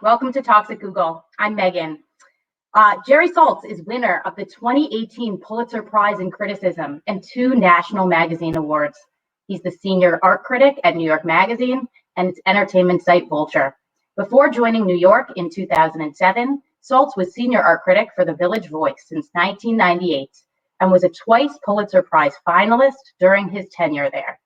Welcome to Talks at Google. I'm Megan. Jerry Saltz is winner of the 2018 Pulitzer Prize in Criticism and 2 national magazine awards. He's the senior art critic at New York Magazine and its entertainment site Vulture. Before joining New York in 2007, Saltz was senior art critic for The Village Voice since 1998 and was a twice Pulitzer Prize finalist during his tenure there.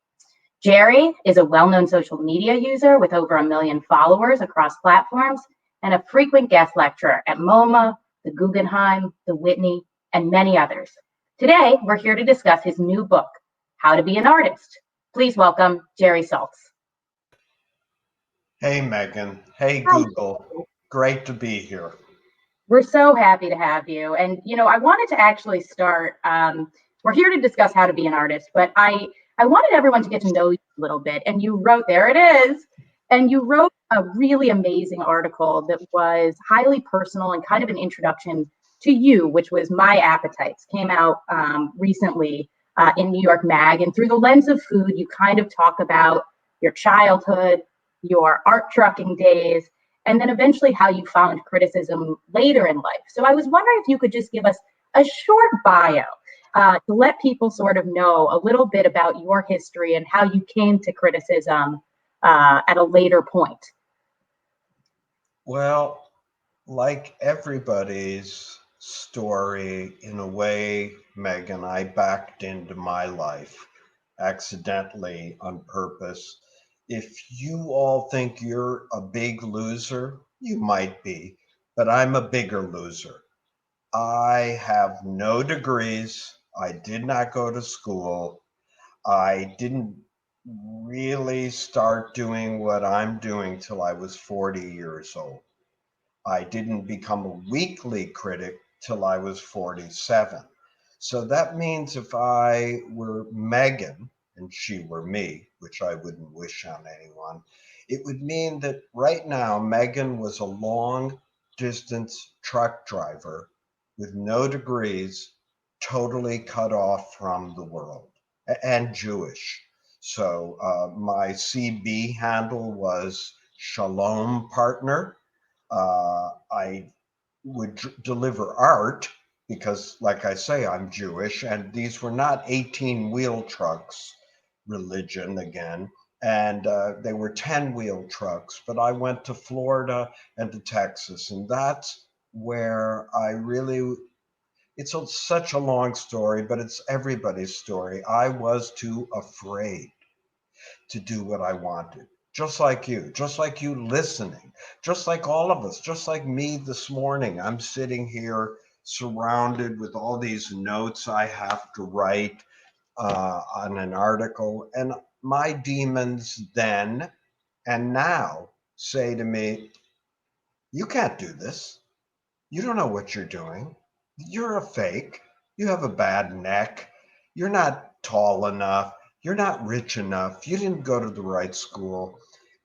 Jerry is a well-known social media user with over 1 million followers across platforms and a frequent guest lecturer at MoMA, the Guggenheim, the Whitney, and many others. Today, we're here to discuss his new book, How to Be an Artist. Please welcome Jerry Saltz. Hey, Megan. Hey, Google. Great to be here. We're so happy to have you. And, I wanted to actually start, we're here to discuss how to be an artist, but I wanted everyone to get to know you a little bit. And you wrote, there it is, and you wrote a really amazing article that was highly personal and kind of an introduction to you, which was My Appetites, came out recently in New York Mag. And through the lens of food, you kind of talk about your childhood, your art trucking days, and then eventually how you found criticism later in life. So I was wondering if you could just give us a short bio to let people sort of know a little bit about your history and how you came to criticism at a later point. Well, like everybody's story, in a way, Megan, I backed into my life accidentally on purpose. If you all think you're a big loser, you might be, but I'm a bigger loser. I have no degrees. I did not go to school. I didn't really start doing what I'm doing till I was 40 years old. I didn't become a weekly critic till I was 47. So that means if I were Megan and she were me, which I wouldn't wish on anyone, it would mean that right now Megan was a long distance truck driver with no degrees, totally cut off from the world, and Jewish. So my CB handle was Shalom Partner. I would deliver art because, like I say, I'm Jewish, and these were not 18-wheel trucks, religion again, and they were 10-wheel trucks. But I went to Florida and to Texas, and that's where I really, such a long story, but it's everybody's story. I was too afraid to do what I wanted. Just like you listening, just like all of us, just like me this morning. I'm sitting here surrounded with all these notes I have to write on an article. And my demons then and now say to me, you can't do this. You don't know what you're doing. You're a fake. You have a bad neck. You're not tall enough. You're not rich enough. You didn't go to the right school.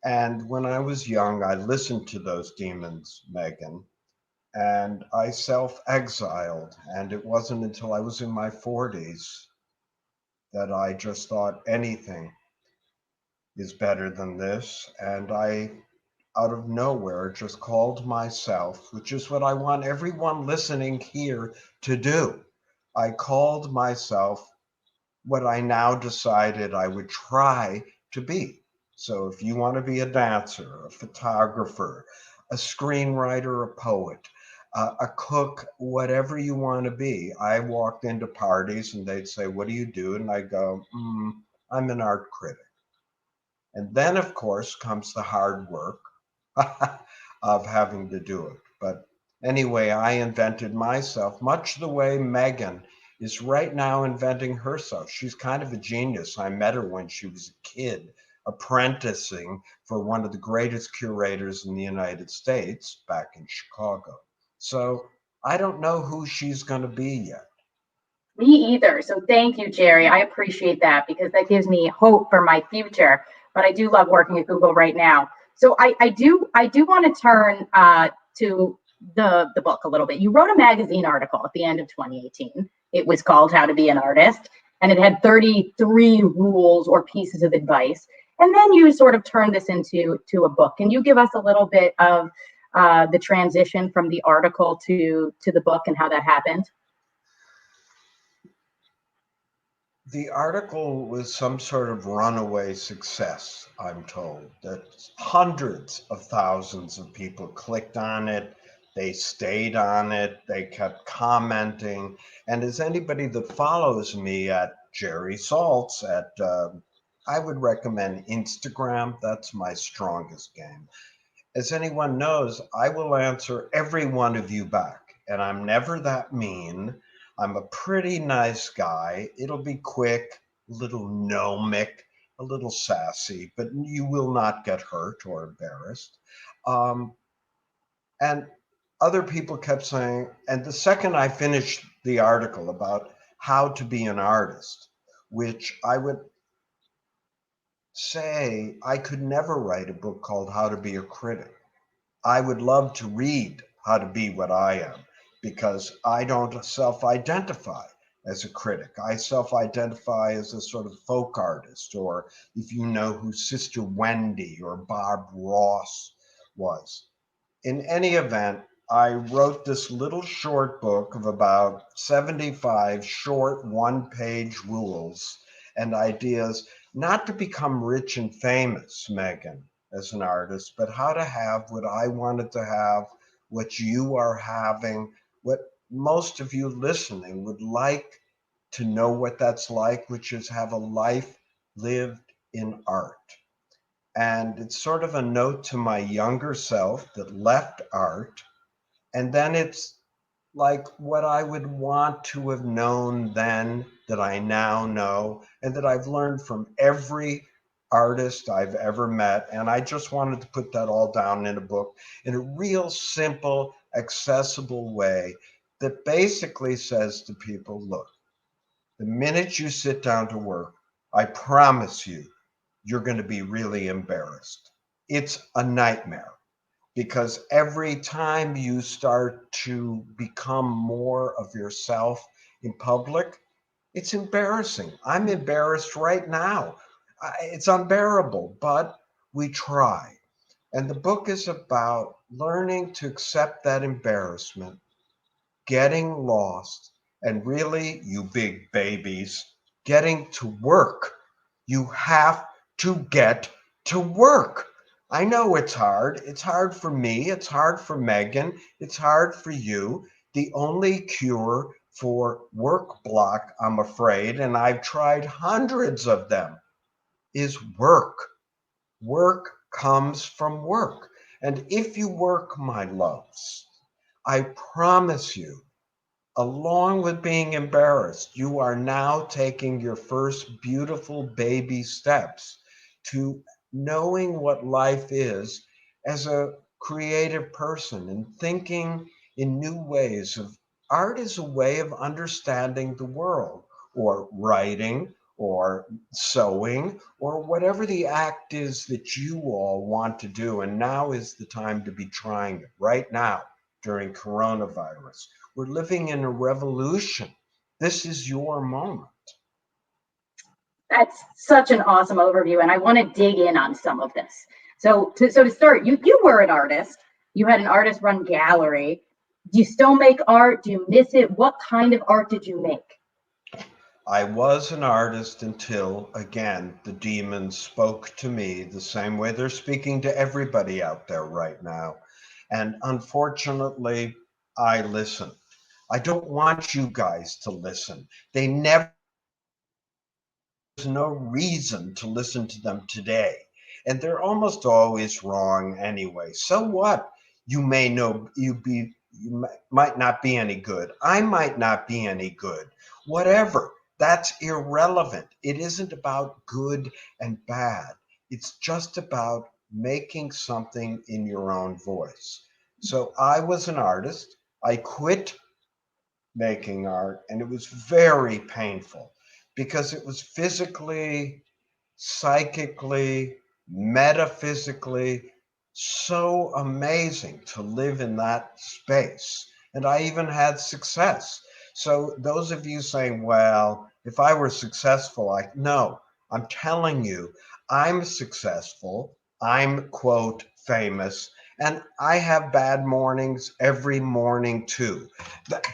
And when I was young, I listened to those demons, Megan, and I self-exiled. And it wasn't until I was in my 40s that I just thought anything is better than this. And I, out of nowhere, just called myself, which is what I want everyone listening here to do. I called myself what I now decided I would try to be. So if you want to be a dancer, a photographer, a screenwriter, a poet, a cook, whatever you want to be. I walked into parties and they'd say, what do you do? And I go, I'm an art critic. And then, of course, comes the hard work of having to do it. But anyway, I invented myself, much the way Megan is right now inventing herself. She's kind of a genius. I met her when she was a kid, apprenticing for one of the greatest curators in the United States back in Chicago. So I don't know who she's going to be yet. Me either. So thank you, Jerry. I appreciate that because that gives me hope for my future. But I do love working at Google right now. So I do want to turn to the book a little bit. You wrote a magazine article at the end of 2018. It was called How to Be an Artist, and it had 33 rules or pieces of advice. And then you sort of turned this into a book. Can you give us a little bit of the transition from the article to the book and how that happened? The article was some sort of runaway success, I'm told, that hundreds of thousands of people clicked on it. They stayed on it. They kept commenting. And as anybody that follows me at Jerry Saltz, I would recommend Instagram. That's my strongest game. As anyone knows, I will answer every one of you back. And I'm never that mean. I'm a pretty nice guy. It'll be quick, a little gnomic, a little sassy, but you will not get hurt or embarrassed. Um, and other people kept saying, and the second I finished the article about how to be an artist, which I would say I could never write a book called How to Be a Critic. I would love to read How to Be What I Am because I don't self identify as a critic. I self identify as a sort of folk artist, or if you know who Sister Wendy or Bob Ross was. In any event, I wrote this little short book of about 75 short one-page rules and ideas, not to become rich and famous, Megan, as an artist, but how to have what I wanted to have, what you are having, what most of you listening would like to know what that's like, which is have a life lived in art. And it's sort of a note to my younger self that left art. And then it's like what I would want to have known then that I now know, and that I've learned from every artist I've ever met. And I just wanted to put that all down in a book in a real simple, accessible way that basically says to people, look, the minute you sit down to work, I promise you, you're going to be really embarrassed. It's a nightmare because every time you start to become more of yourself in public, it's embarrassing. I'm embarrassed right now. It's unbearable, but we try. And the book is about learning to accept that embarrassment, getting lost, and really, you big babies, getting to work. You have to get to work. I know it's hard. It's hard for me. It's hard for Megan. It's hard for you. The only cure for work block, I'm afraid, and I've tried hundreds of them, is work. Work comes from work. And if you work, my loves, I promise you, along with being embarrassed, you are now taking your first beautiful baby steps to knowing what life is as a creative person and thinking in new ways of art is a way of understanding the world, or writing, or sewing, or whatever the act is that you all want to do. And now is the time to be trying it, right now during coronavirus. We're living in a revolution. This is your moment. That's such an awesome overview, and I want to dig in on some of this. So to start, you were an artist. You had an artist-run gallery. Do you still make art? Do you miss it? What kind of art did you make? I was an artist until, again, the demons spoke to me the same way they're speaking to everybody out there right now. And unfortunately, I listened. I don't want you guys to listen. They never, there's no reason to listen to them today. And they're almost always wrong anyway. So what? You may know, might not be any good. I might not be any good. Whatever. That's irrelevant. It isn't about good and bad. It's just about making something in your own voice. So I was an artist. I quit making art, and it was very painful because it was physically, psychically, metaphysically so amazing to live in that space. And I even had success. So those of you saying, well, if I were successful, no, I'm telling you, I'm successful. I'm, quote, famous. And I have bad mornings every morning too.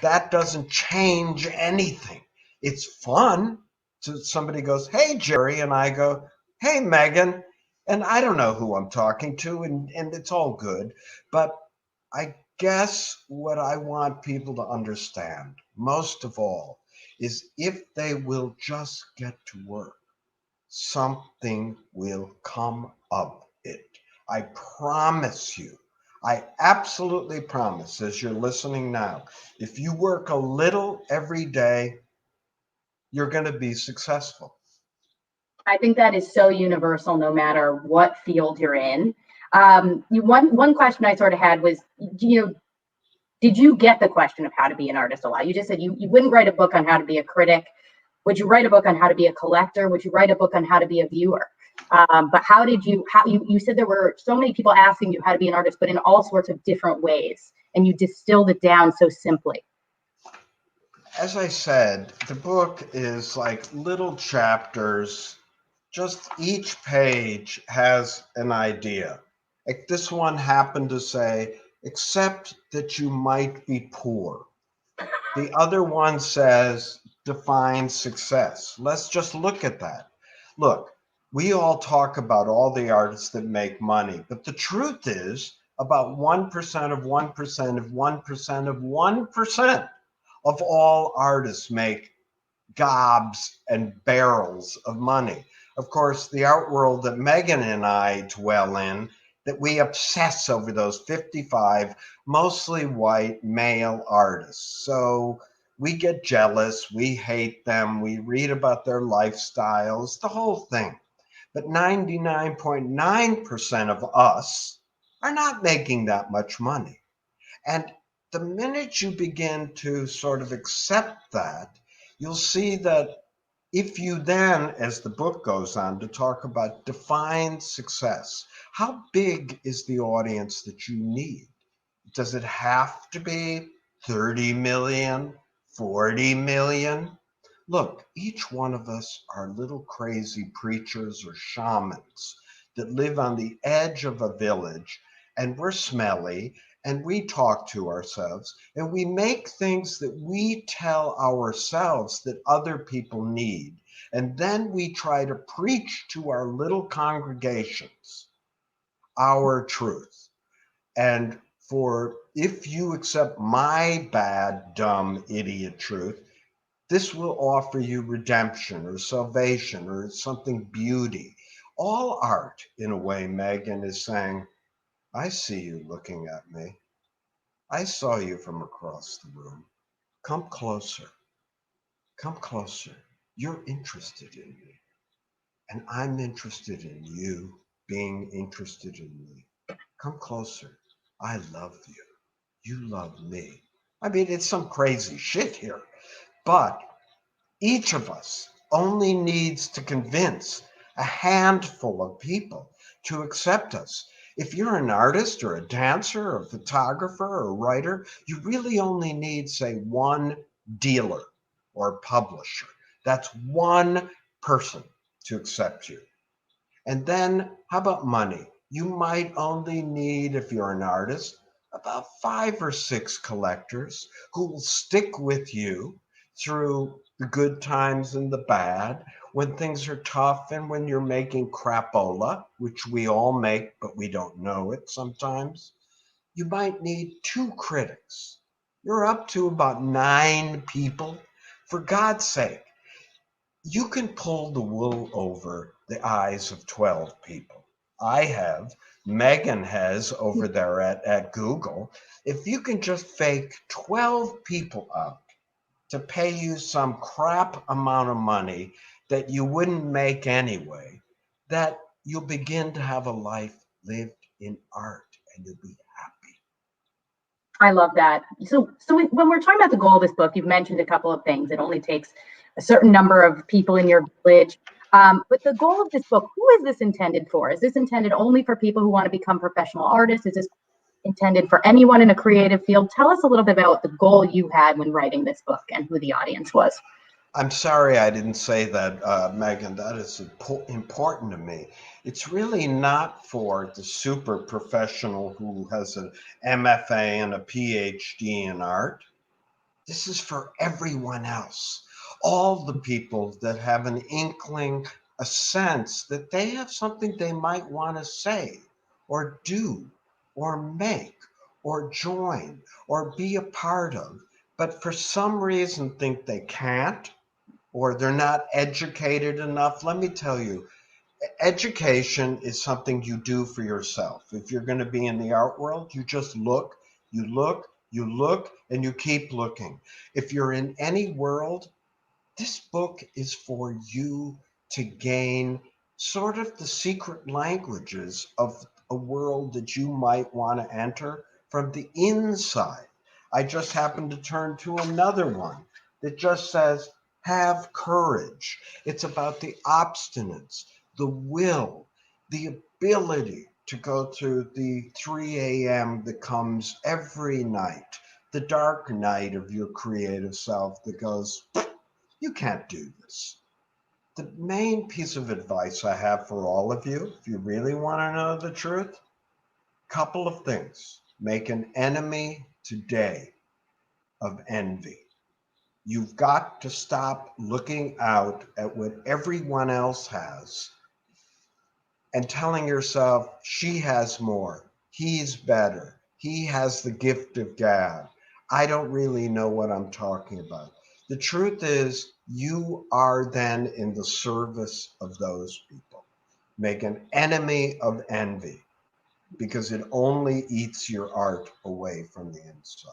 That doesn't change anything. It's fun. So somebody goes, "Hey, Jerry," and I go, "Hey, Megan." And I don't know who I'm talking to, and it's all good. But I guess what I want people to understand, most of all, is if they will just get to work, something will come of it. I promise you. I absolutely promise, as you're listening now, if you work a little every day, you're going to be successful. I think that is so universal, no matter what field you're in. One question I sort of had was, did you get the question of how to be an artist a lot? You just said you wouldn't write a book on how to be a critic. Would you write a book on how to be a collector? Would you write a book on how to be a viewer? But you said there were so many people asking you how to be an artist, but in all sorts of different ways, and you distilled it down so simply. As I said, the book is like little chapters. Just each page has an idea. Like this one happened to say, "Accept that you might be poor." The other one says, "Define success." Let's just look at that. Look, we all talk about all the artists that make money, but the truth is about 1% of 1% of 1% of 1% of all artists make gobs and barrels of money. Of course, the art world that Megan and I dwell in, that we obsess over those 55 mostly white male artists. So we get jealous, we hate them, we read about their lifestyles, the whole thing. But 99.9% of us are not making that much money. And the minute you begin to sort of accept that, you'll see that if you then, as the book goes on to talk about define success, how big is the audience that you need? Does it have to be 30 million, 40 million? Look, each one of us are little crazy preachers or shamans that live on the edge of a village, and we're smelly and we talk to ourselves and we make things that we tell ourselves that other people need. And then we try to preach to our little congregations our truth. And for if you accept my bad, dumb, idiot truth, this will offer you redemption or salvation or something beauty. All art, in a way, Megan is saying, "I see you looking at me. I saw you from across the room. Come closer. Come closer. You're interested in me. And I'm interested in you being interested in me. Come closer. I love you. You love me." I mean, it's some crazy shit here. But each of us only needs to convince a handful of people to accept us. If you're an artist or a dancer or a photographer or a writer, you really only need, say, one dealer or publisher. That's one person to accept you. And then, how about money? You might only need, if you're an artist, about 5 or 6 collectors who will stick with you through the good times and the bad, when things are tough and when you're making crapola, which we all make, but we don't know it sometimes. You might need 2 critics. You're up to about 9 people. For God's sake, you can pull the wool over the eyes of 12 people. I have, Megan has over there at Google. If you can just fake 12 people up to pay you some crap amount of money that you wouldn't make anyway, that you'll begin to have a life lived in art and you'll be happy. I love that. So when we're talking about the goal of this book, you've mentioned a couple of things. It only takes a certain number of people in your village. But the goal of this book, who is this intended for? Is this intended only for people who want to become professional artists? Is this intended for anyone in a creative field? Tell us a little bit about the goal you had when writing this book and who the audience was. I'm sorry I didn't say that, Megan. That is important to me. It's really not for the super professional who has an MFA and a PhD in art. This is for everyone else. All the people that have an inkling, a sense that they have something they might want to say or do or make or join or be a part of, but for some reason think they can't or they're not educated enough. Let me tell you, education is something you do for yourself. If you're going to be in the art world, you just look, you look, you look, and you keep looking. If you're in any world, this book is for you to gain sort of the secret languages of a world that you might want to enter from the inside. I just happened to turn to another one that just says, have courage. It's about the obstinance, the will, the ability to go to the 3 a.m. that comes every night, the dark night of your creative self that goes, you can't do this. The main piece of advice I have for all of you, if you really want to know the truth, couple of things. Make an enemy today of envy. You've got to stop looking out at what everyone else has and telling yourself, she has more, he's better, he has the gift of gab. I don't really know what I'm talking about. The truth is, you are then in the service of those people. Make an enemy of envy because it only eats your art away from the inside.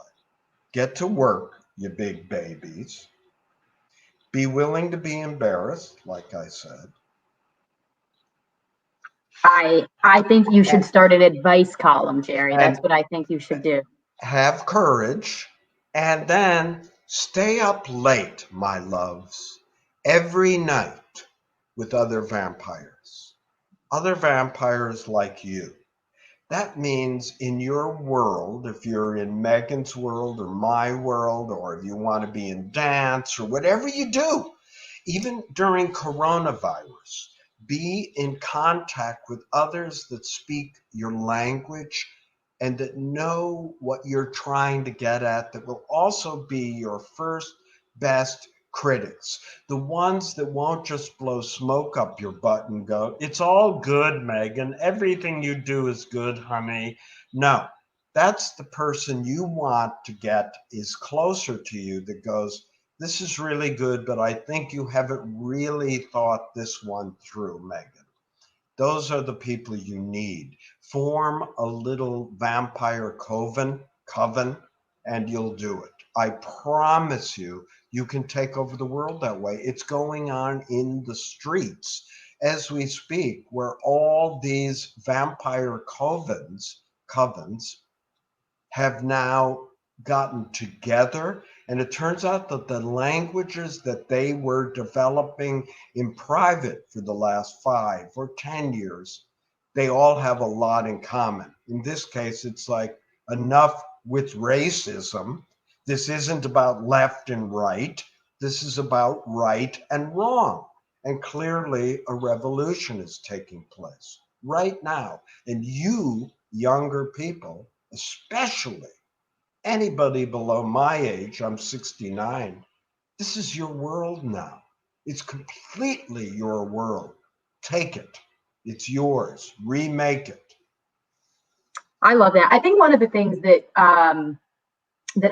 Get to work, you big babies. Be willing to be embarrassed, like I said. I think you should start an advice column, Jerry. That's And what I think you should do. have courage, and then stay up late, my loves, every night with other vampires like you. That means in your world, if you're in Megan's world or my world, or if you want to be in dance or whatever you do, even during coronavirus, be in contact with others that speak your language and that know what you're trying to get at, that will also be your first best critics, the ones that won't just blow smoke up your butt and go, it's all good, Megan, everything you do is good, honey. No, that's the person you want to get is closer to you that goes, this is really good, but I think you haven't really thought this one through, Megan. Those are the people you need. Form a little vampire coven, and you'll do it. I promise you, you can take over the world that way. It's going on in the streets as we speak, where all these vampire covens have now gotten together. And it turns out that the languages that they were developing in private for the last 5 or 10 years, they all have a lot in common. In this case, it's like enough with racism. This isn't about left and right. This is about right and wrong. And clearly, a revolution is taking place right now. And you, younger people, especially anybody below my age, I'm 69, this is your world now. It's completely your world. Take it. It's yours. Remake it. I love that. I think one of the things that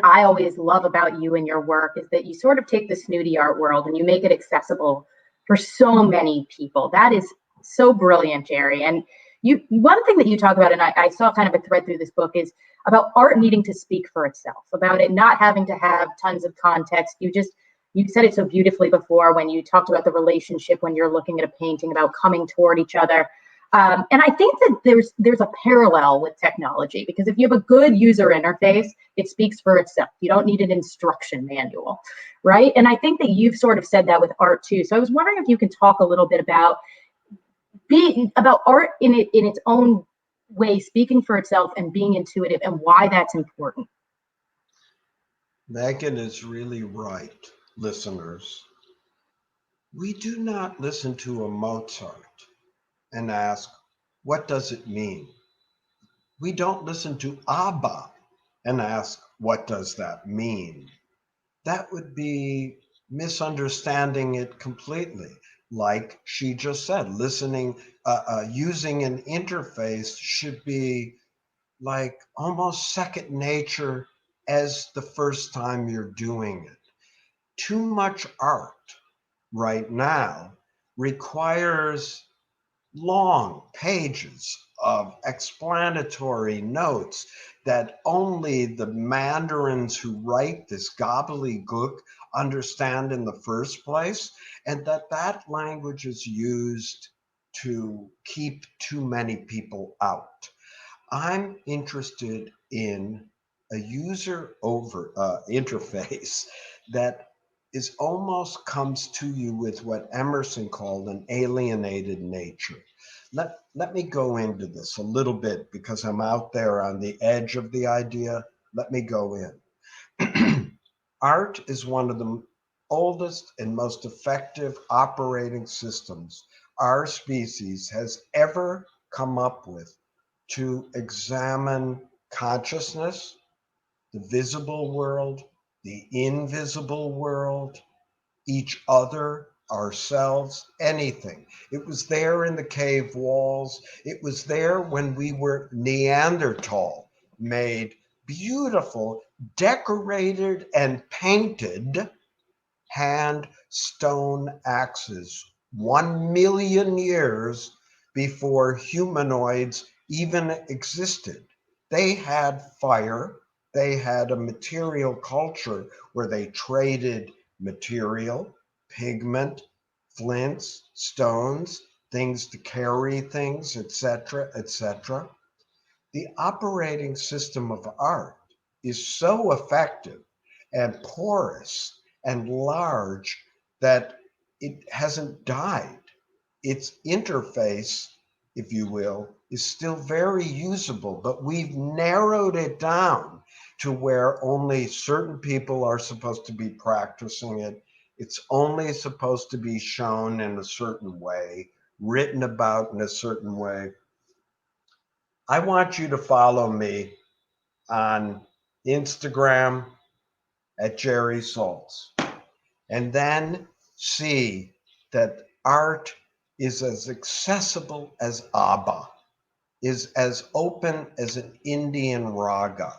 I always love about you and your work is that you sort of take the snooty art world and you make it accessible for so many people. That is so brilliant, Jerry. And you, one thing that you talk about, and I saw kind of a thread through this book, is about art needing to speak for itself, about it not having to have tons of context. You said it so beautifully before when you talked about the relationship when you're looking at a painting, about coming toward each other. And I think that there's a parallel with technology, because if you have a good user interface, it speaks for itself. You don't need an instruction manual, right? And I think that you've sort of said that with art too. So I was wondering if you can talk a little bit about art in its own way, speaking for itself and being intuitive, and why that's important. Megan is really right, listeners. We do not listen to a Mozart and ask, what does it mean? We don't listen to ABBA and ask, what does that mean? That would be misunderstanding it completely. Like she just said, using an interface should be like almost second nature as the first time you're doing it. Too much art right now requires long pages of explanatory notes that only the mandarins who write this gobbledygook understand in the first place, and that language is used to keep too many people out. I'm interested in a user over interface that is almost comes to you with what Emerson called an alienated nature. Let me go into this a little bit because I'm out there on the edge of the idea. Let me go in. Art is one of the oldest and most effective operating systems our species has ever come up with to examine consciousness, the visible world, the invisible world, each other, ourselves, anything. It was there in the cave walls. It was there when we were Neanderthal, made beautiful, decorated, and painted hand stone axes 1 million years before humanoids even existed. They had fire, they had a material culture where they traded material, pigment, flints, stones, things to carry things, etc., etc. The operating system of art is so effective and porous and large that it hasn't died. Its interface, if you will, is still very usable, but we've narrowed it down to where only certain people are supposed to be practicing it. It's only supposed to be shown in a certain way, written about in a certain way. I want you to follow me on Instagram at Jerry Saltz, and then see that art is as accessible as ABBA, is as open as an Indian raga,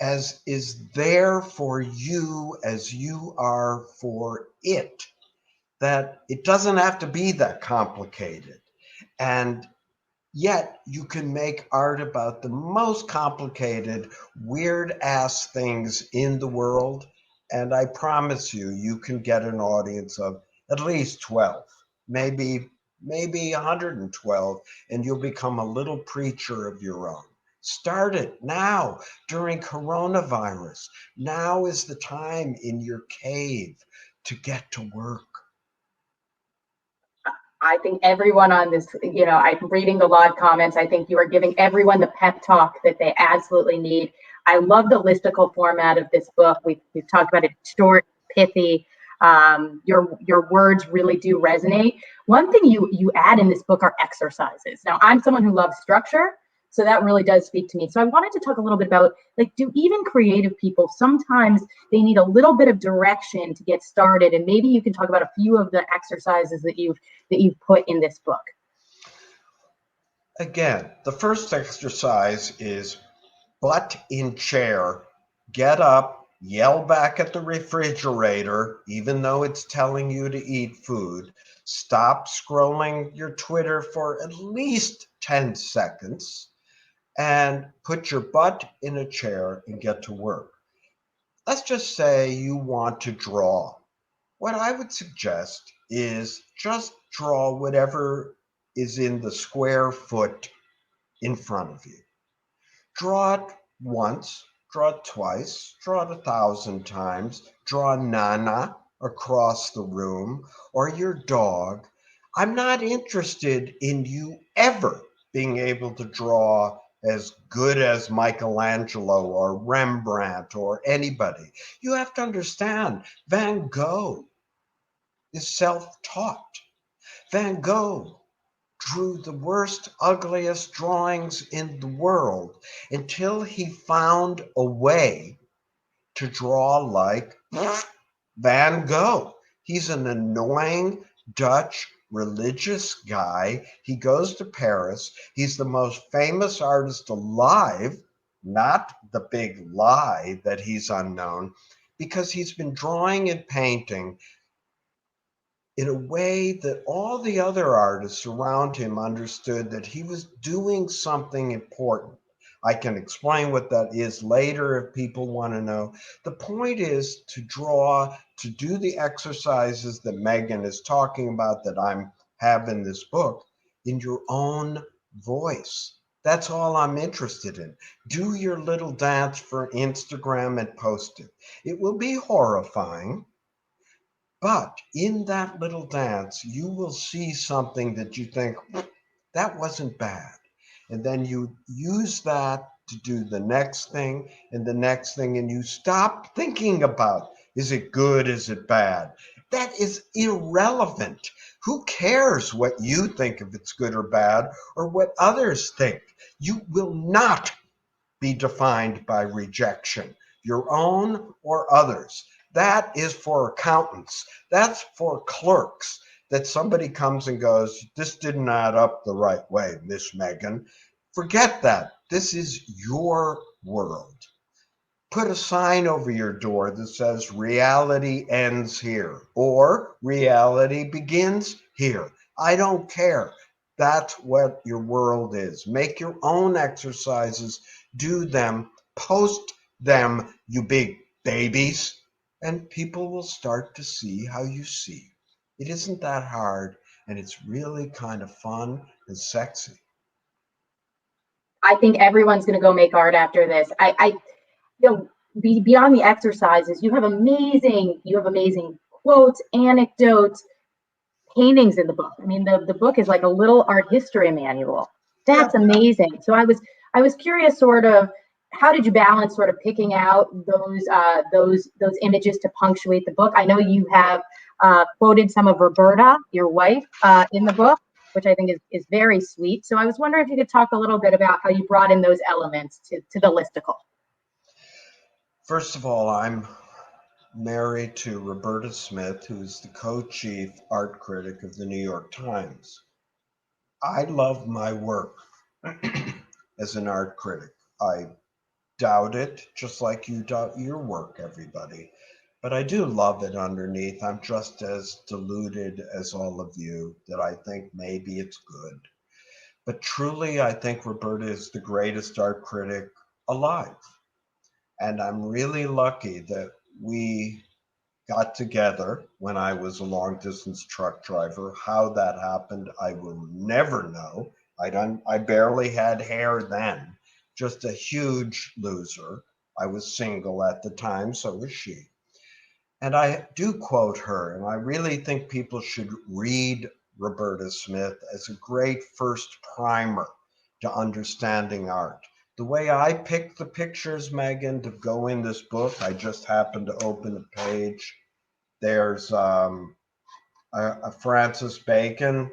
as is there for you as you are for it, that it doesn't have to be that complicated. And yet you can make art about the most complicated, weird ass things in the world. And I promise you, you can get an audience of at least 12, maybe 112, and you'll become a little preacher of your own. Start it now during coronavirus. Now is the time in your cave to get to work. I think everyone on this, I'm reading the log comments. I think you are giving everyone the pep talk that they absolutely need. I love the listicle format of this book. We've talked about it, short, pithy. Your words really do resonate. One thing you add in this book are exercises. Now, I'm someone who loves structure, so that really does speak to me. So I wanted to talk a little bit about, like, do even creative people, sometimes they need a little bit of direction to get started, and maybe you can talk about a few of the exercises that you've put in this book. Again, the first exercise is butt in chair, get up, yell back at the refrigerator, even though it's telling you to eat food, stop scrolling your Twitter for at least 10 seconds, and put your butt in a chair and get to work. Let's just say you want to draw. What I would suggest is just draw whatever is in the square foot in front of you. Draw it once, draw it twice, draw it 1,000 times, draw Nana across the room or your dog. I'm not interested in you ever being able to draw as good as Michelangelo or Rembrandt or anybody. You have to understand, Van Gogh is self-taught. Van Gogh drew the worst, ugliest drawings in the world until he found a way to draw like Van Gogh. He's an annoying Dutch religious guy. He goes to Paris. He's the most famous artist alive, not the big lie that he's unknown, because he's been drawing and painting in a way that all the other artists around him understood that he was doing something important. I can explain what that is later if people want to know. The point is to draw, to do the exercises that Megan is talking about that I'm have in this book in your own voice. That's all I'm interested in. Do your little dance for Instagram and post it. It will be horrifying, but in that little dance, you will see something that you think, that wasn't bad. And then you use that to do the next thing and the next thing, and you stop thinking about, is it good, is it bad? That is irrelevant. Who cares what you think, if it's good or bad, or what others think? You will not be defined by rejection, your own or others. That is for accountants. That's for clerks. That somebody comes and goes, this didn't add up the right way, Miss Megan. Forget that. This is your world. Put a sign over your door that says reality ends here or reality begins here. I don't care. That's what your world is. Make your own exercises, do them, post them, you big babies, and people will start to see how you see. It isn't that hard, and it's really kind of fun and sexy. I think everyone's going to go make art after this. You know, beyond the exercises, you have amazing quotes, anecdotes, paintings in the book. I mean, the book is like a little art history manual. Yeah. That's amazing. So I was curious, sort of, how did you balance sort of picking out those images to punctuate the book? I know you have quoted some of Roberta, your wife, in the book, which I think is very sweet. So I was wondering if you could talk a little bit about how you brought in those elements to the listicle. First of all, I'm married to Roberta Smith, who is the co-chief art critic of the New York Times. I love my work as an art critic. I doubt it, just like you doubt your work, everybody. But I do love it underneath. I'm just as deluded as all of you that I think maybe it's good. But truly, I think Roberta is the greatest art critic alive. And I'm really lucky that we got together when I was a long distance truck driver. How that happened, I will never know. I barely had hair then, just a huge loser. I was single at the time, so was she. And I do quote her, and I really think people should read Roberta Smith as a great first primer to understanding art. The way I picked the pictures, Megan, to go in this book, I just happened to open a page. There's a Francis Bacon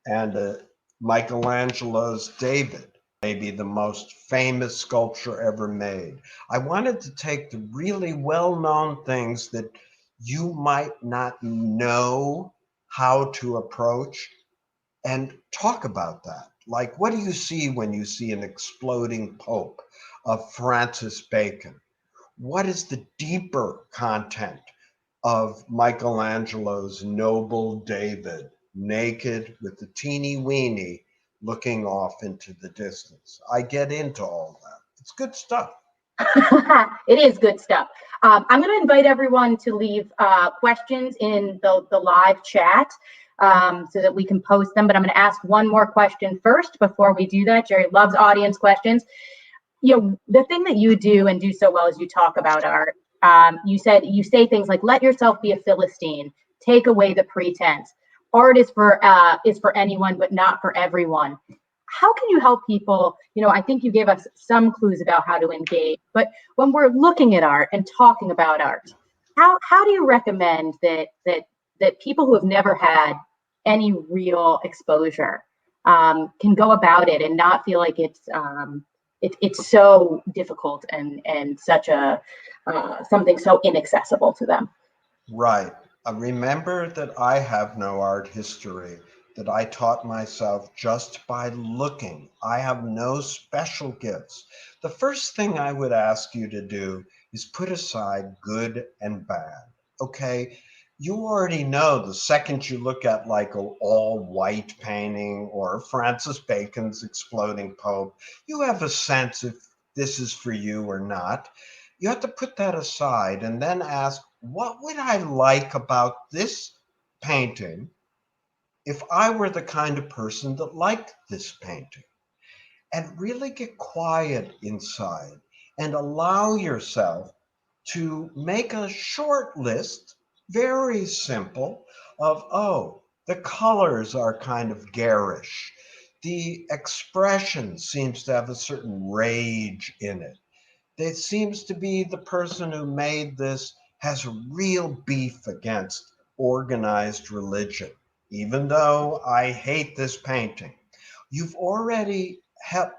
and a Michelangelo's David, maybe the most famous sculpture ever made. I wanted to take the really well-known things that you might not know how to approach and talk about that. Like, what do you see when you see an exploding pope of Francis Bacon? What is the deeper content of Michelangelo's noble David, naked with the teeny weeny looking off into the distance? I get into all that. It's good stuff. It is good stuff. I'm going to invite everyone to leave questions in the live chat so that we can post them. But I'm going to ask one more question first before we do that. Jerry loves audience questions. You know, the thing that you do and do so well is you talk about art. You say things like, let yourself be a Philistine, take away the pretense. Art is for anyone, but not for everyone. How can you help people? You know, I think you gave us some clues about how to engage, but when we're looking at art and talking about art, how do you recommend that that people who have never had any real exposure can go about it and not feel like it's so difficult and such a something so inaccessible to them. Right. Remember that I have no art history, that I taught myself just by looking. I have no special gifts. The first thing I would ask you to do is put aside good and bad. Okay? You already know the second you look at like an all white painting or Francis Bacon's Exploding Pope, you have a sense if this is for you or not. You have to put that aside and then ask, what would I like about this painting if I were the kind of person that liked this painting? And really get quiet inside and allow yourself to make a short list, very simple, of, oh, the colors are kind of garish. The expression seems to have a certain rage in it. It seems to be the person who made this has real beef against organized religion, even though I hate this painting. You've already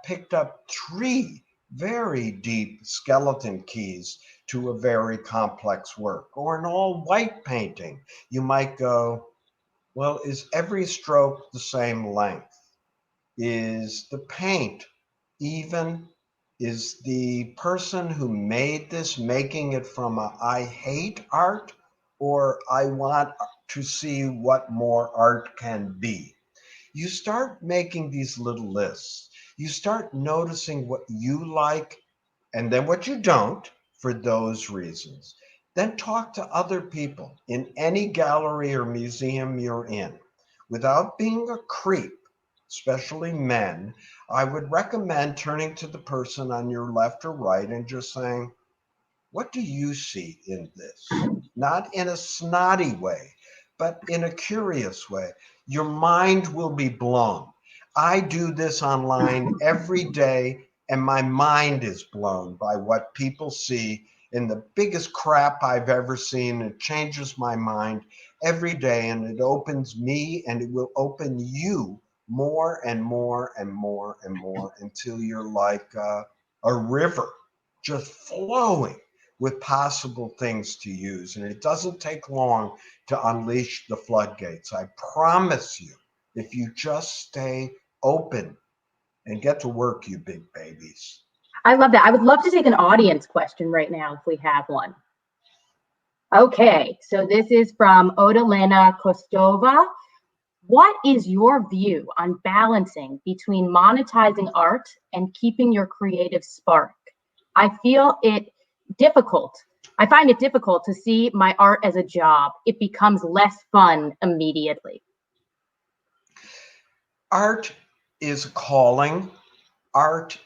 picked up three very deep skeleton keys to a very complex work. Or an all white painting, you might go, well, is every stroke the same length? Is the paint even? Is the person who made this making it from a I hate art or I want to see what more art can be? You start making these little lists. You start noticing what you like and then what you don't for those reasons. Then talk to other people in any gallery or museum you're in. Without being a creep, especially men, I would recommend turning to the person on your left or right and just saying, what do you see in this? Not in a snotty way, but in a curious way. Your mind will be blown. I do this online every day, and my mind is blown by what people see in the biggest crap I've ever seen. It changes my mind every day, and it opens me, and it will open you more and more and more and more until you're like a river just flowing with possible things to use. And it doesn't take long to unleash the floodgates. I promise you, if you just stay open and get to work, you big babies. I love that. I would love to take an audience question right now if we have one. Okay, so this is from Odalena Kostova. What is your view on balancing between monetizing art and keeping your creative spark? I feel it difficult. I find it difficult to see my art as a job. It becomes less fun immediately. Art is a calling. Art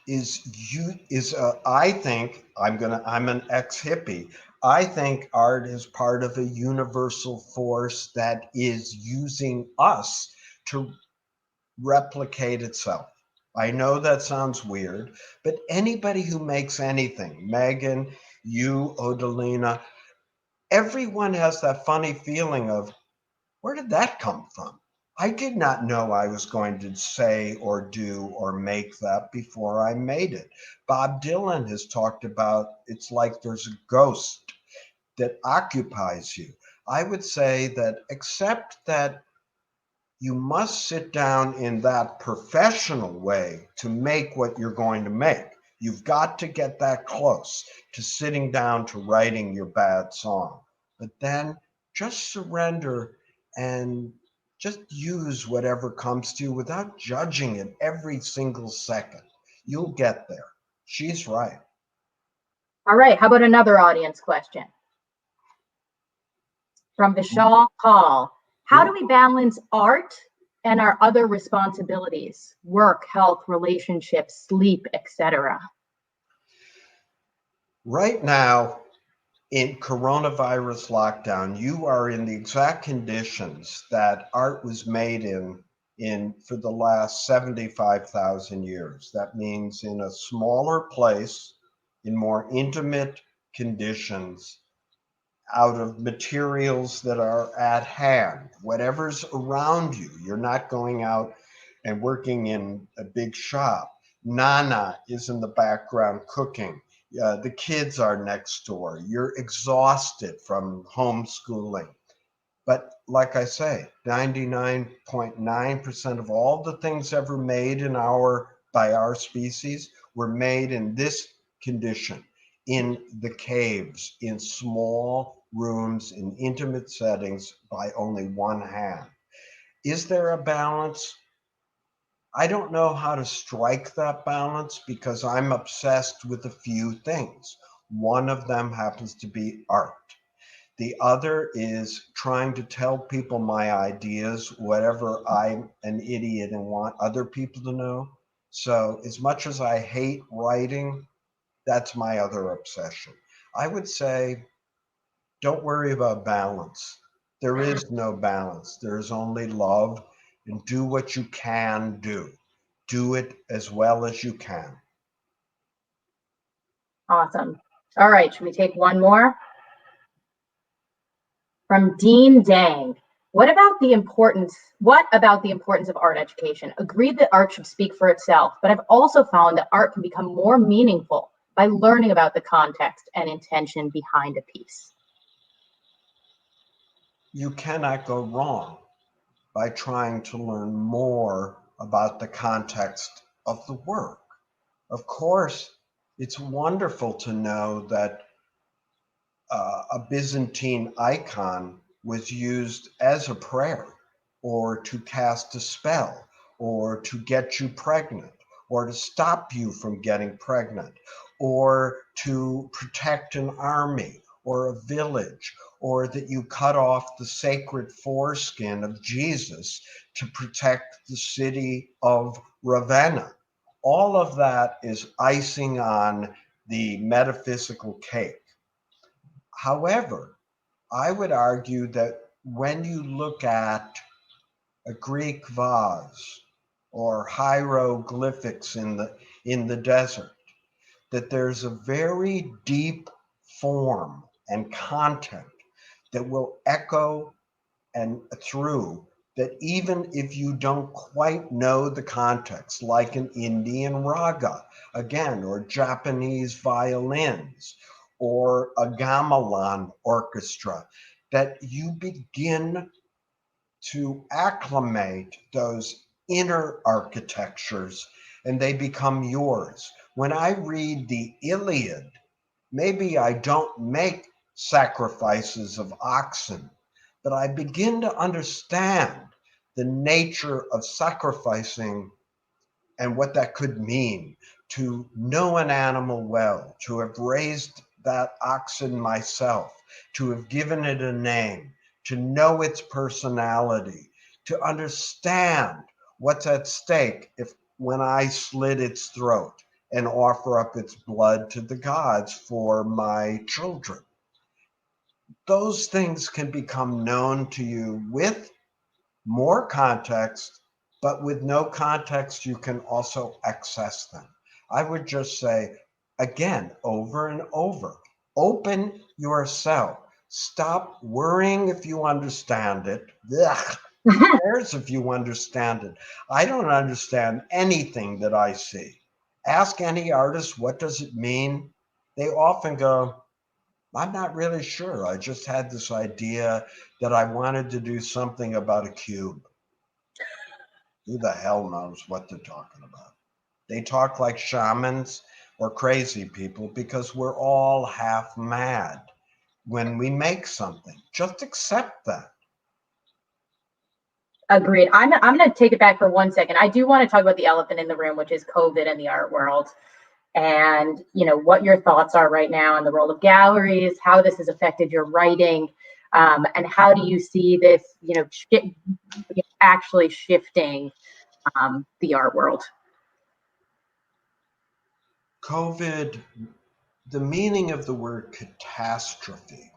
I think I'm an ex-hippie. I think art is part of a universal force that is using us to replicate itself. I know that sounds weird, but anybody who makes anything, Megan, you, Odalina, everyone has that funny feeling of, where did that come from? I did not know I was going to say or do or make that before I made it. Bob Dylan has talked about it's like there's a ghost that occupies you. I would say that, except that you must sit down in that professional way to make what you're going to make. You've got to get that close to sitting down to writing your bad song. But then just surrender and just use whatever comes to you without judging it every single second. You'll get there. She's right. All right, how about another audience question? From Vishal Paul. How do we balance art and our other responsibilities, work, health, relationships, sleep, etc.? Right now, in coronavirus lockdown, you are in the exact conditions that art was made in for the last 75,000 years. That means in a smaller place, in more intimate conditions, out of materials that are at hand, whatever's around you. You're not going out and working in a big shop. Nana is in the background cooking. The kids are next door. You're exhausted from homeschooling. But like I say, 99.9% of all the things ever made by our species were made in this condition, in the caves, in small rooms, in intimate settings by only one hand. Is there a balance? I don't know how to strike that balance because I'm obsessed with a few things. One of them happens to be art. The other is trying to tell people my ideas, whatever I'm an idiot and want other people to know. So, as much as I hate writing, that's my other obsession. I would say, don't worry about balance. There is no balance, there's only love, and do what you can do. Do it as well as you can. Awesome. All right, should we take one more? From Dean Dang. What about the importance of art education? Agreed that art should speak for itself, but I've also found that art can become more meaningful by learning about the context and intention behind a piece. You cannot go wrong by trying to learn more about the context of the work. Of course, it's wonderful to know that a Byzantine icon was used as a prayer or to cast a spell or to get you pregnant or to stop you from getting pregnant or to protect an army or a village, or that you cut off the sacred foreskin of Jesus to protect the city of Ravenna. All of that is icing on the metaphysical cake. However, I would argue that when you look at a Greek vase or hieroglyphics in the desert, that there's a very deep form and content that will echo and through, that even if you don't quite know the context, like an Indian raga, again, or Japanese violins, or a gamelan orchestra, that you begin to acclimate those inner architectures and they become yours. When I read the Iliad, maybe I don't make sacrifices of oxen, but I begin to understand the nature of sacrificing and what that could mean, to know an animal well, to have raised that oxen myself, to have given it a name, to know its personality, to understand what's at stake if when I slit its throat and offer up its blood to the gods for my children. Those things can become known to you with more context, but with no context, you can also access them. I would just say, again, over and over, open yourself. Stop worrying if you understand it. Ugh, who cares if you understand it? I don't understand anything that I see. Ask any artist, what does it mean? They often go, I'm not really sure. I just had this idea that I wanted to do something about a cube. Who the hell knows what they're talking about? They talk like shamans or crazy people because we're all half mad when we make something. Just accept that. Agreed. I'm going to take it back for 1 second. I do want to talk about the elephant in the room, which is COVID and the art world. And what your thoughts are right now on the role of galleries, how this has affected your writing, and how do you see this, actually shifting the art world? COVID, the meaning of the word catastrophe,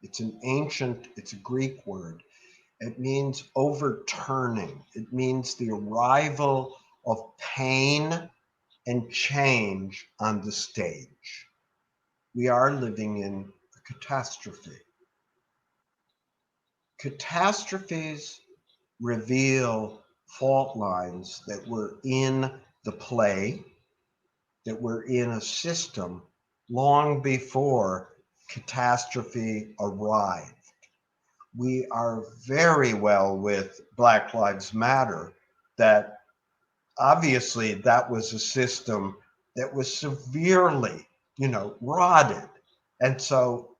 it's a Greek word. It means overturning. It means the arrival of pain and change on the stage. We are living in a catastrophe. Catastrophes reveal fault lines that were in the play, that were in a system long before catastrophe arrived. We are very well with Black Lives Matter that obviously that was a system that was severely, rotted. And so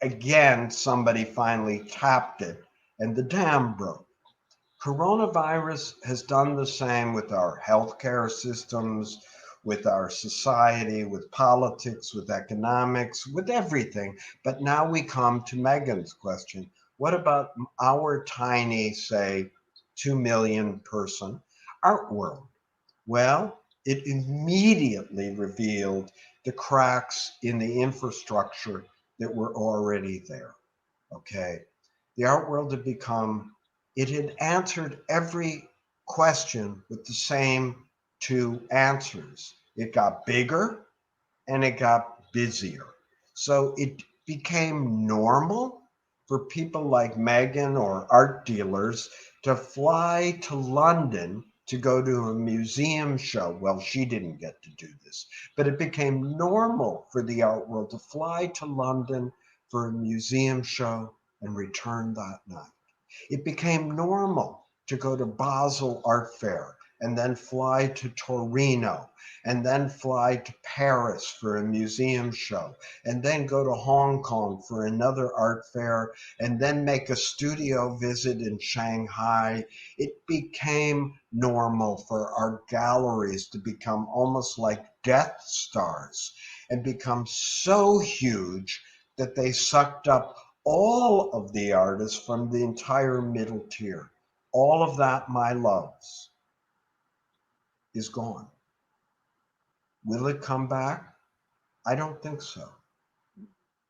again, somebody finally tapped it and the dam broke. Coronavirus has done the same with our healthcare systems, with our society, with politics, with economics, with everything. But now we come to Megan's question. What about our tiny, say, 2 million person art world? Well, it immediately revealed the cracks in the infrastructure that were already there. Okay. The art world it had answered every question with the same two answers. It got bigger and it got busier. So it became normal for people like Megan or art dealers to fly to London to go to a museum show. Well, she didn't get to do this, but it became normal for the art world to fly to London for a museum show and return that night. It became normal to go to Basel Art Fair and then fly to Torino and then fly to Paris for a museum show and then go to Hong Kong for another art fair and then make a studio visit in Shanghai. It became normal for art galleries to become almost like Death Stars and become so huge that they sucked up all of the artists from the entire middle tier. All of that, my loves, is gone. Will it come back? I don't think so.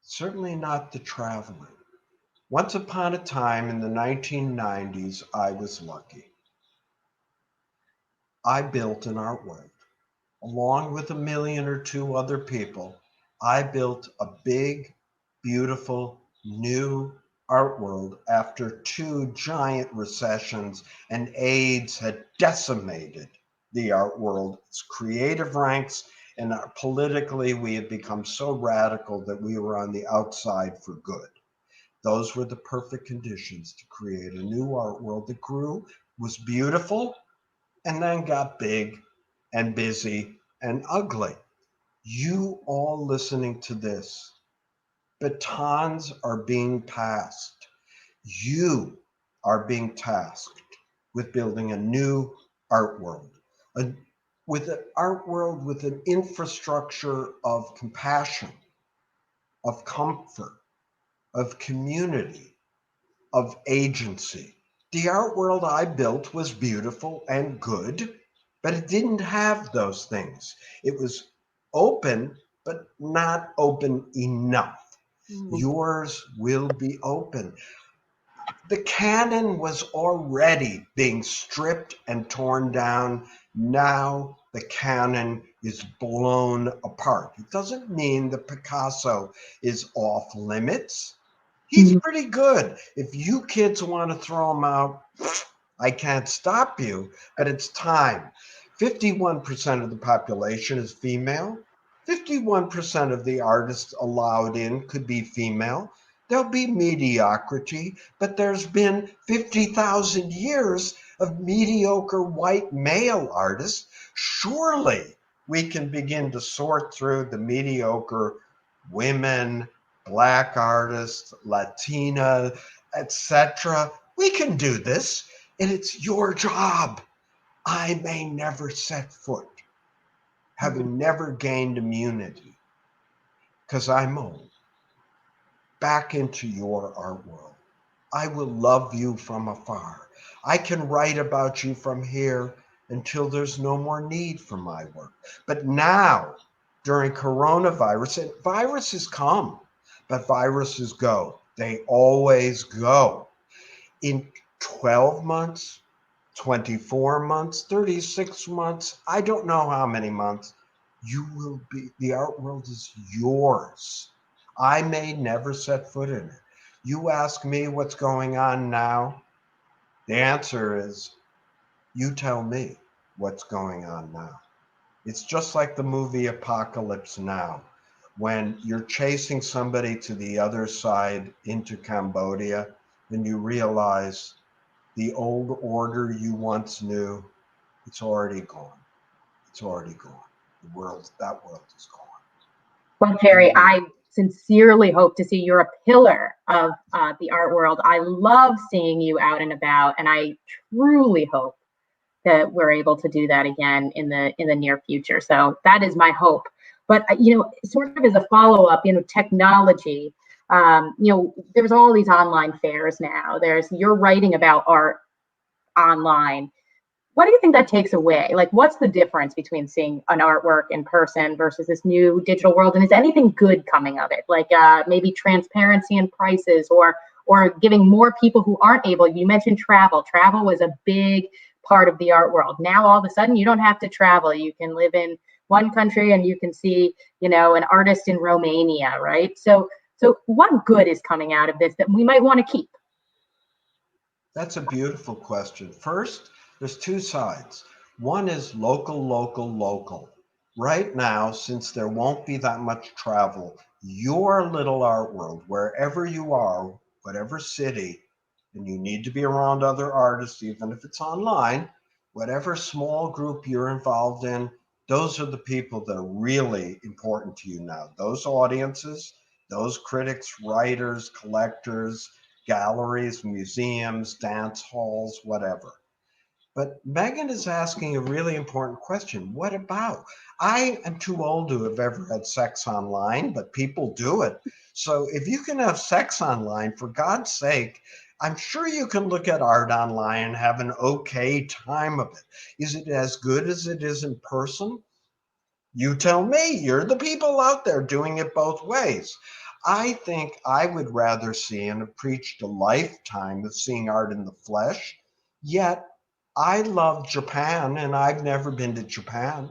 Certainly not the traveling. Once upon a time in the 1990s, I was lucky. I built an art world. Along with a million or two other people, I built a big, beautiful, new art world after two giant recessions and AIDS had decimated the art world's creative ranks. And politically, we had become so radical that we were on the outside for good. Those were the perfect conditions to create a new art world that grew, was beautiful, and then got big and busy and ugly. You all listening to this, batons are being passed. You are being tasked with building a new art world, a, with an art world with an infrastructure of compassion, of comfort, of community, of agency. The art world I built was beautiful and good, but it didn't have those things. It was open, but not open enough. Yours will be open. The canon was already being stripped and torn down. Now the canon is blown apart. It doesn't mean that Picasso is off limits. He's pretty good. If you kids want to throw him out, I can't stop you, but it's time. 51% of the population is female. 51% of the artists allowed in could be female. There'll be mediocrity, but there's been 50,000 years of mediocre white male artists. Surely we can begin to sort through the mediocre women, Black artists, Latina, etc. We can do this, and it's your job. I may never set foot, having never gained immunity, because I'm old, back into your art world. I will love you from afar. I can write about you from here until there's no more need for my work. But now, during coronavirus, and viruses come, but viruses go. They always go. In 12 months, 24 months, 36 months, I don't know how many months, the art world is yours. I may never set foot in it. You ask me what's going on now. The answer is, you tell me what's going on now. It's just like the movie Apocalypse Now. When you're chasing somebody to the other side into Cambodia, and you realize the old order you once knew, it's already gone. It's already gone. That world is gone. Well, Jerry, I sincerely hope to see you're a pillar of the art world. I love seeing you out and about, and I truly hope that we're able to do that again in the near future. So that is my hope. But sort of as a follow up, technology. There's all these online fairs now. You're writing about art online. What do you think that takes away? Like, what's the difference between seeing an artwork in person versus this new digital world? And is anything good coming of it? Like maybe transparency in prices, or giving more people who aren't able. You mentioned travel. Travel was a big part of the art world. Now all of a sudden you don't have to travel. You can live in one country and you can see, an artist in Romania, right? So what good is coming out of this that we might want to keep? That's a beautiful question. First, there's two sides. One is local, local, local. Right now, since there won't be that much travel, your little art world, wherever you are, whatever city, and you need to be around other artists, even if it's online, whatever small group you're involved in, those are the people that are really important to you now. Those audiences, those critics, writers, collectors, galleries, museums, dance halls, whatever. But Megan is asking a really important question. What about? I am too old to have ever had sex online, but people do it. So if you can have sex online, for God's sake, I'm sure you can look at art online and have an okay time of it. Is it as good as it is in person? You tell me. You're the people out there doing it both ways. I think I would rather see and have preached a lifetime of seeing art in the flesh. Yet I love Japan and I've never been to Japan.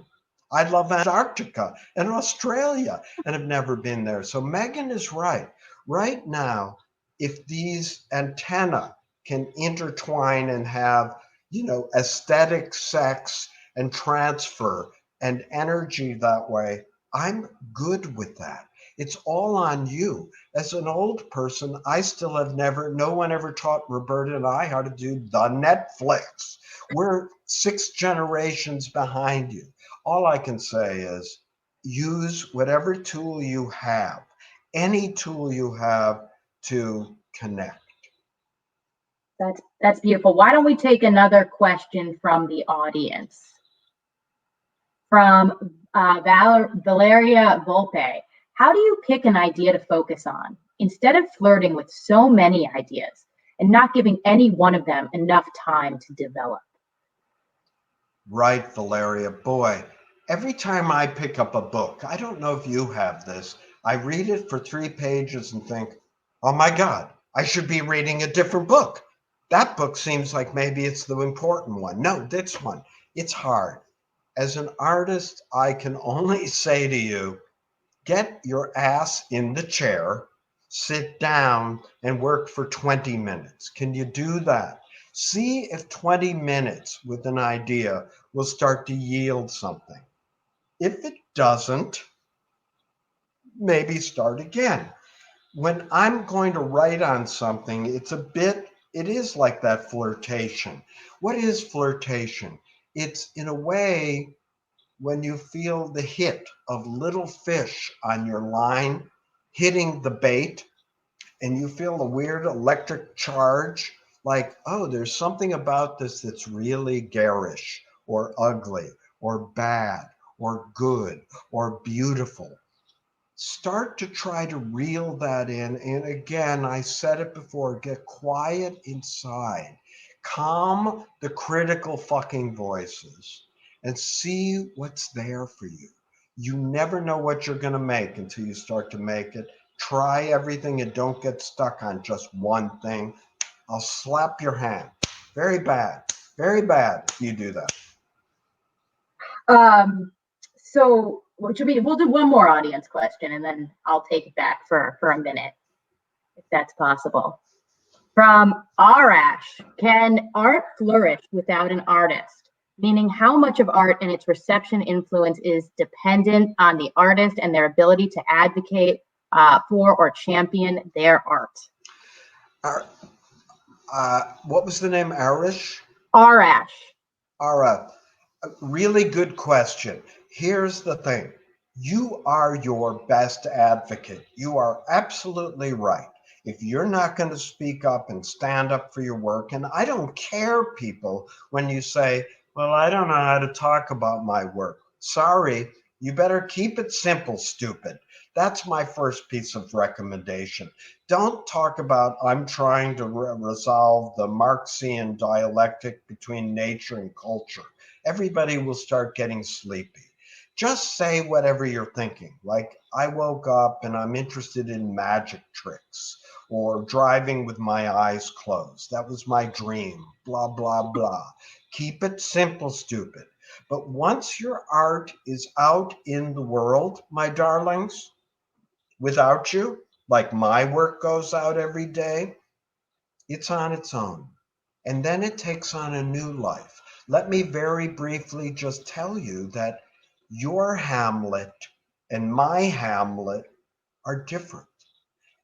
I love Antarctica and Australia and have never been there. So Megan is right. Right now, if these antenna can intertwine and have, aesthetic sex and transfer and energy that way, I'm good with that. It's all on you. As an old person, I still have no one ever taught Roberta and I how to do the Netflix. We're 6 generations behind you. All I can say is use whatever tool you have, any tool you have to connect. That's beautiful. Why don't we take another question from the audience? From Valeria Volpe. How do you pick an idea to focus on instead of flirting with so many ideas and not giving any one of them enough time to develop? Right, Valeria. Boy, every time I pick up a book, I don't know if you have this, I read it for 3 pages and think, oh my God, I should be reading a different book. That book seems like maybe it's the important one. No, this one. It's hard. As an artist, I can only say to you, get your ass in the chair, sit down, and work for 20 minutes. Can you do that? See if 20 minutes with an idea will start to yield something. If it doesn't, maybe start again. When I'm going to write on something, it is like that flirtation. What is flirtation? It's in a way when you feel the hit of little fish on your line hitting the bait and you feel a weird electric charge, like, oh, there's something about this that's really garish or ugly or bad or good or beautiful. Start to try to reel that in. And again, I said it before, get quiet inside. Calm the critical fucking voices and see what's there for you. You never know what you're going to make until you start to make it. Try everything and don't get stuck on just one thing. I'll slap your hand. Very bad. Very bad if you do that. So we'll do one more audience question and then I'll take it back for a minute. if that's possible. From Arash, can art flourish without an artist? Meaning, how much of art and its reception influence is dependent on the artist and their ability to advocate for or champion their art? Ar- what was the name? Arish? Arash. Ara. Really good question. Here's the thing. You are your best advocate. You are absolutely right. If you're not going to speak up and stand up for your work, and I don't care, people, when you say, well, I don't know how to talk about my work. Sorry, you better keep it simple, stupid. That's my first piece of recommendation. Don't talk about, I'm trying to resolve the Marxian dialectic between nature and culture. Everybody will start getting sleepy. Just say whatever you're thinking. Like, I woke up and I'm interested in magic tricks or driving with my eyes closed. That was my dream, blah, blah, blah. Keep it simple, stupid. But once your art is out in the world, my darlings, without you, like my work goes out every day, it's on its own. And then it takes on a new life. Let me very briefly just tell you that your Hamlet and my Hamlet are different.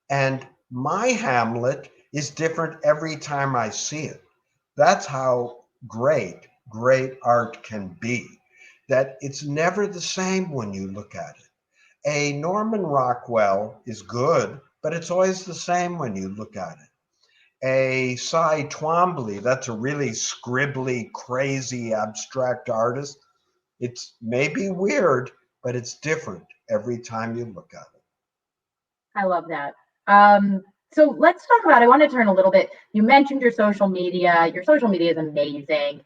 And my Hamlet is different every time I see it. That's how great art can be. That it's never the same when you look at it. A Norman Rockwell is good, but it's always the same when you look at it. A Cy Twombly, that's a really scribbly, crazy, abstract artist. It's maybe weird, but it's different every time you look at it. I love that. So let's talk about, I want to turn a little bit. You mentioned your social media. Your social media is amazing.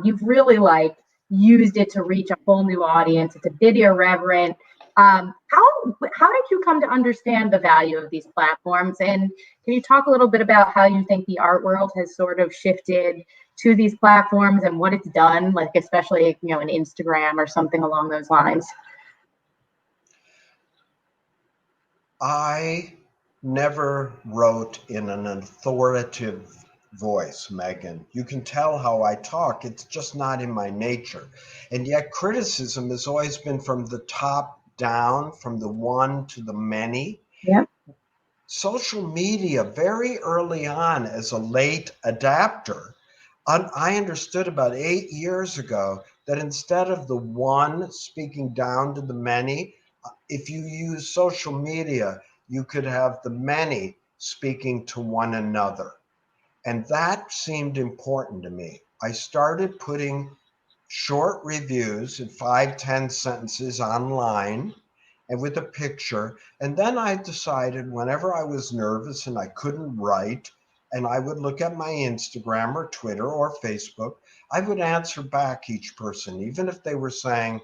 You've really like used it to reach a whole new audience. It's a bit irreverent. How did you come to understand the value of these platforms? And can you talk a little bit about how you think the art world has sort of shifted to these platforms and what it's done, like especially an Instagram or something along those lines? I never wrote in an authoritative voice, Megan. You can tell how I talk. It's just not in my nature. And yet criticism has always been from the top down, from the one to the many. Yeah. Social media, very early on as a late adapter, I understood about 8 years ago that instead of the one speaking down to the many, if you use social media, you could have the many speaking to one another. And that seemed important to me. I started putting short reviews in 5, 10 sentences online and with a picture. And then I decided whenever I was nervous and I couldn't write, and I would look at my Instagram or Twitter or Facebook, I would answer back each person, even if they were saying,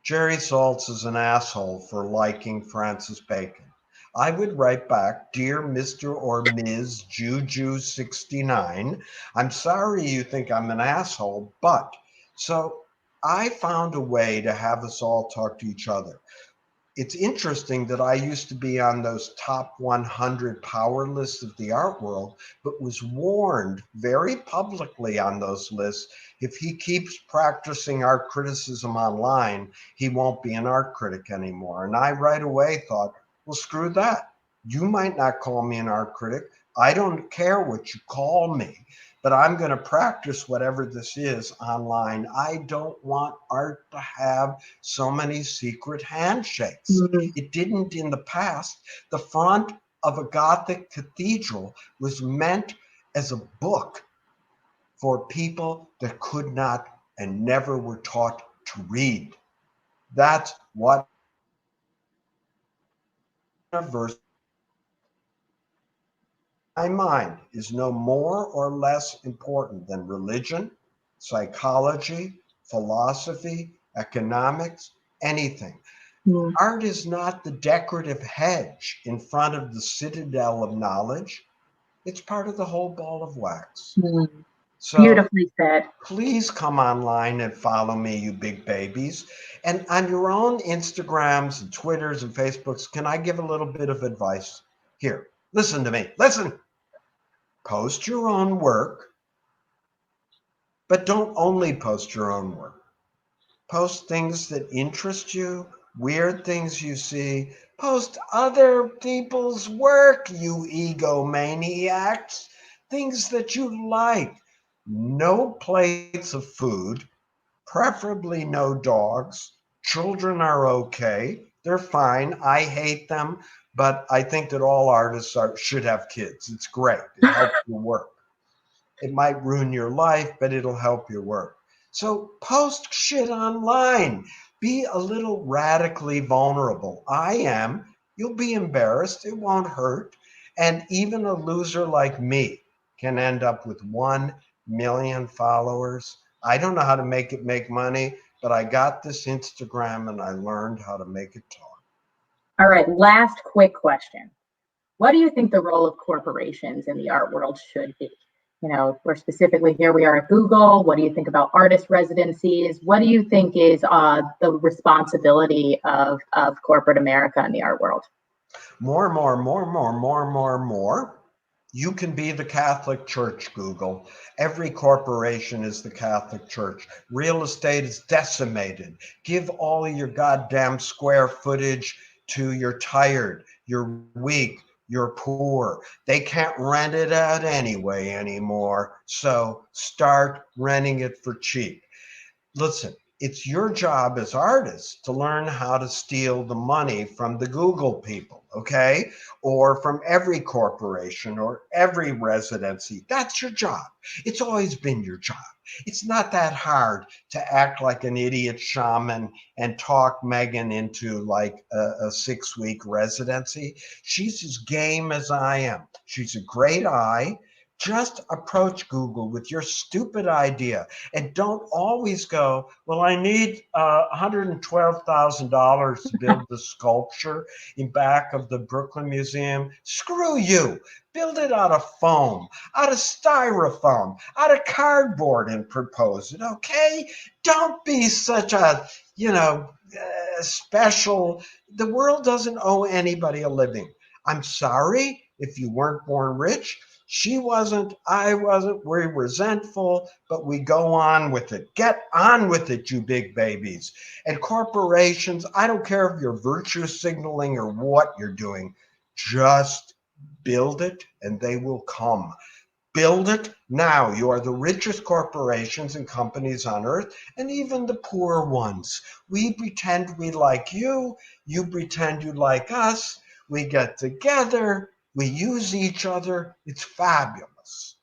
Jerry Saltz is an asshole for liking Francis Bacon. I would write back, Dear Mr. or Ms. Juju69, I'm sorry you think I'm an asshole, but. So I found a way to have us all talk to each other. It's interesting that I used to be on those top 100 power lists of the art world, but was warned very publicly on those lists, if he keeps practicing art criticism online, he won't be an art critic anymore. And I right away thought, well, screw that. You might not call me an art critic. I don't care what you call me, but I'm going to practice whatever this is online. I don't want art to have so many secret handshakes. Mhm. It didn't in the past. The front of a Gothic cathedral was meant as a book for people that could not and never were taught to read. That's what universe in my mind is no more or less important than religion, psychology, philosophy, economics, anything. Mhm. Art is not the decorative hedge in front of the citadel of knowledge. It's part of the whole ball of wax. Mhm. So Beautifully said. please come online and follow me, you big babies. And on your own Instagrams and Twitters and Facebooks, can I give a little bit of advice? Here, Listen to me. Listen. Post your own work, but don't only post your own work. Post things that interest you, weird things you see. Post other people's work, you egomaniacs. Things that you like. No plates of food, preferably no dogs. Children are okay. They're fine. I hate them, but I think that all artists should have kids. It's great. It helps your work. It might ruin your life, but it'll help your work. So post shit online. Be a little radically vulnerable. I am. You'll be embarrassed. It won't hurt. And even a loser like me can end up with 1 million followers. I don't know how to make it make money, but I got this Instagram and I learned how to make it talk. All right, last quick question. What do you think the role of corporations in the art world should be? You know, we're specifically here, we are at Google. What do you think about artist residencies? What do you think is the responsibility of corporate America in the art world? More. You can be the Catholic Church, Google. Every corporation is the Catholic Church. Real estate is decimated. Give all your goddamn square footage to you're tired, you're weak, you're poor. They can't rent it out anyway anymore. So start renting it for cheap. Listen, it's your job as artists to learn how to steal the money from the Google people, okay? Or from every corporation or every residency. That's your job. It's always been your job. It's not that hard to act like an idiot shaman and talk Megan into like a 6-week residency. She's as game as I am. She's a great eye. Just approach Google with your stupid idea and don't always go, well, I need $112,000 to build the sculpture in back of the Brooklyn Museum. Screw you. Build it out of foam, out of styrofoam, out of cardboard and propose it, okay? Don't be such a, special. The world doesn't owe anybody a living. I'm sorry if you weren't born rich. She wasn't, I wasn't, we're resentful, but we go on with it. Get on with it, you big babies. And corporations, I don't care if you're virtue signaling or what you're doing, just build it and they will come. Build it now. You are the richest corporations and companies on earth, and even the poor ones. We pretend we like you. You pretend you like us. We get together. We use each other. It's fabulous.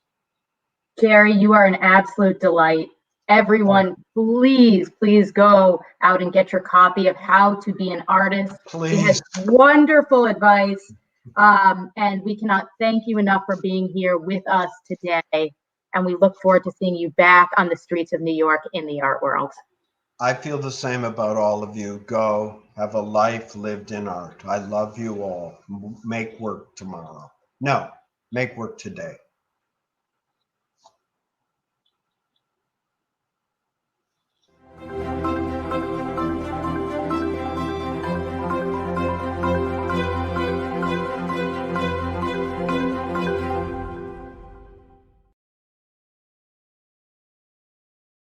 Jerry, you are an absolute delight. Everyone, please go out and get your copy of How to Be an Artist. Please. It has wonderful advice. And we cannot thank you enough for being here with us today. And we look forward to seeing you back on the streets of New York in the art world. I feel the same about all of you. Go have a life lived in art. I love you all. Make work tomorrow. No, make work today.